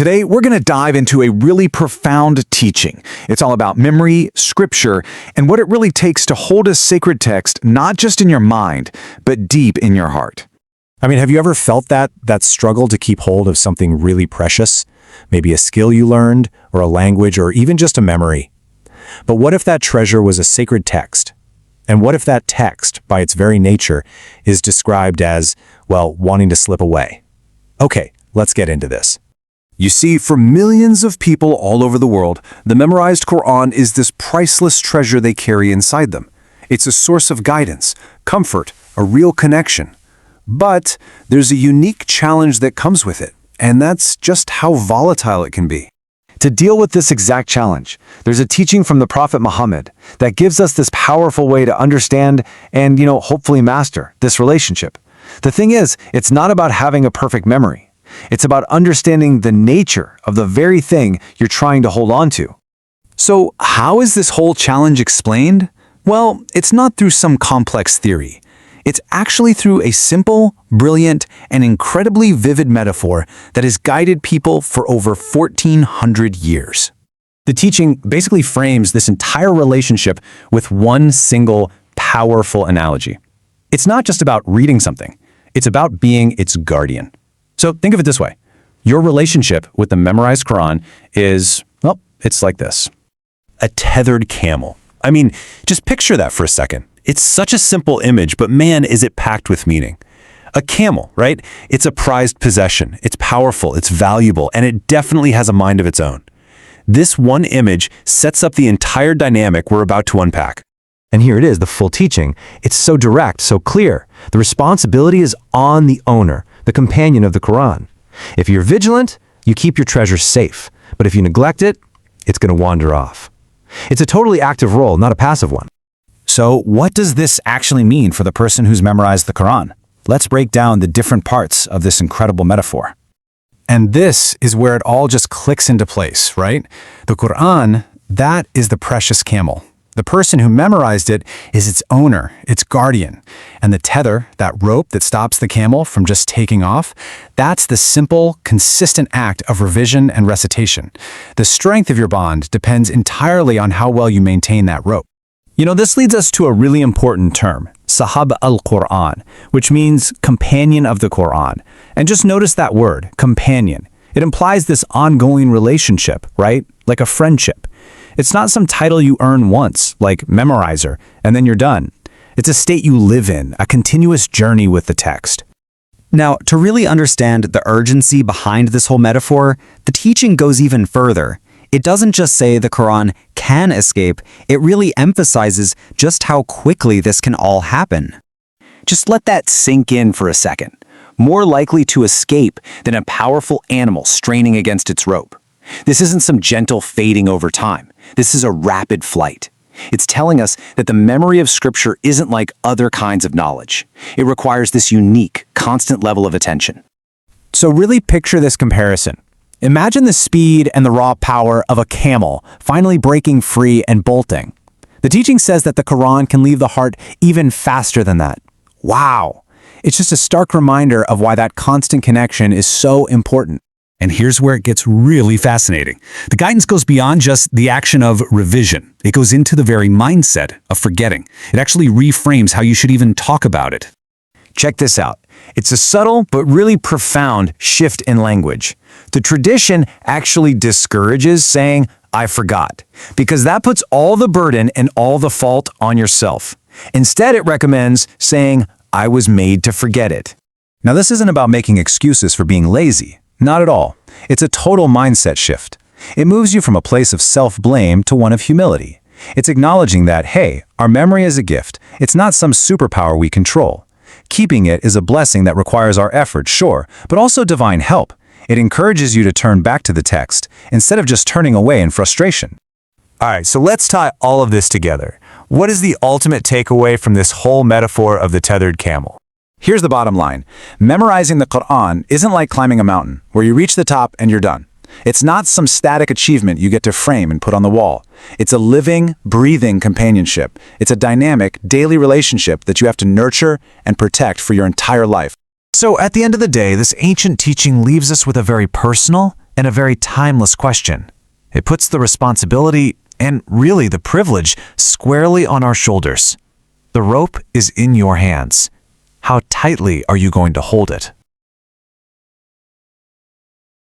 Today, we're going to dive into a really profound teaching. It's all about memory, scripture, and what it really takes to hold a sacred text not just in your mind, but deep in your heart. I mean, have you ever felt that struggle to keep hold of something really precious? Maybe a skill you learned, or a language, or even just a memory. But what if that treasure was a sacred text? And what if that text, by its very nature, is described as, well, wanting to slip away? Okay, let's get into this. You see, for millions of people all over the world, the memorized Qur'an is this priceless treasure they carry inside them. It's a source of guidance, comfort, a real connection. But there's a unique challenge that comes with it, and that's just how volatile it can be. To deal with this exact challenge, there's a teaching from the Prophet Muhammad that gives us this powerful way to understand and, hopefully master this relationship. The thing is, it's not about having a perfect memory. It's about understanding the nature of the very thing you're trying to hold on to. So, how is this whole challenge explained? Well, it's not through some complex theory. It's actually through a simple, brilliant, and incredibly vivid metaphor that has guided people for over 1,400 years. The teaching basically frames this entire relationship with one single, powerful analogy. It's not just about reading something. It's about being its guardian. So think of it this way. Your relationship with the memorized Qur'an is, well, it's like this. A tethered camel. I mean, just picture that for a second. It's such a simple image, but man, is it packed with meaning. A camel, right? It's a prized possession. It's powerful, it's valuable, and it definitely has a mind of its own. This one image sets up the entire dynamic we're about to unpack. And here it is, the full teaching. It's so direct, so clear. The responsibility is on the owner, the companion of the Qur'an. If you're vigilant, you keep your treasure safe. But if you neglect it, it's going to wander off. It's a totally active role, not a passive one. So what does this actually mean for the person who's memorized the Qur'an? Let's break down the different parts of this incredible metaphor. And this is where it all just clicks into place, right? The Qur'an, that is the precious camel. The person who memorized it is its owner, its guardian. And the tether, that rope that stops the camel from just taking off, that's the simple, consistent act of revision and recitation. The strength of your bond depends entirely on how well you maintain that rope. This leads us to a really important term, Sahab al-Qur'an, which means companion of the Qur'an. And just notice that word, companion. It implies this ongoing relationship, right? Like a friendship. It's not some title you earn once, like memorizer, and then you're done. It's a state you live in, a continuous journey with the text. Now, to really understand the urgency behind this whole metaphor, the teaching goes even further. It doesn't just say the Qur'an can escape, it really emphasizes just how quickly this can all happen. Just let that sink in for a second. More likely to escape than a powerful animal straining against its rope. This isn't some gentle fading over time. This is a rapid flight. It's telling us that the memory of Scripture isn't like other kinds of knowledge. It requires this unique, constant level of attention. So really picture this comparison. Imagine the speed and the raw power of a camel finally breaking free and bolting. The teaching says that the Qur'an can leave the heart even faster than that. Wow! It's just a stark reminder of why that constant connection is so important. And here's where it gets really fascinating. The guidance goes beyond just the action of revision. It goes into the very mindset of forgetting. It actually reframes how you should even talk about it. Check this out. It's a subtle but really profound shift in language. The tradition actually discourages saying, "I forgot," because that puts all the burden and all the fault on yourself. Instead, it recommends saying, "I was made to forget it." Now, this isn't about making excuses for being lazy. Not at all. It's a total mindset shift. It moves you from a place of self-blame to one of humility. It's acknowledging that, hey, our memory is a gift. It's not some superpower we control. Keeping it is a blessing that requires our effort, sure, but also divine help. It encourages you to turn back to the text instead of just turning away in frustration. All right, so let's tie all of this together. What is the ultimate takeaway from this whole metaphor of the tethered camel? Here's the bottom line. Memorizing the Qur'an isn't like climbing a mountain, where you reach the top and you're done. It's not some static achievement you get to frame and put on the wall. It's a living, breathing companionship. It's a dynamic, daily relationship that you have to nurture and protect for your entire life. So at the end of the day, this ancient teaching leaves us with a very personal and a very timeless question. It puts the responsibility, and really the privilege, squarely on our shoulders. The rope is in your hands. How tightly are you going to hold it?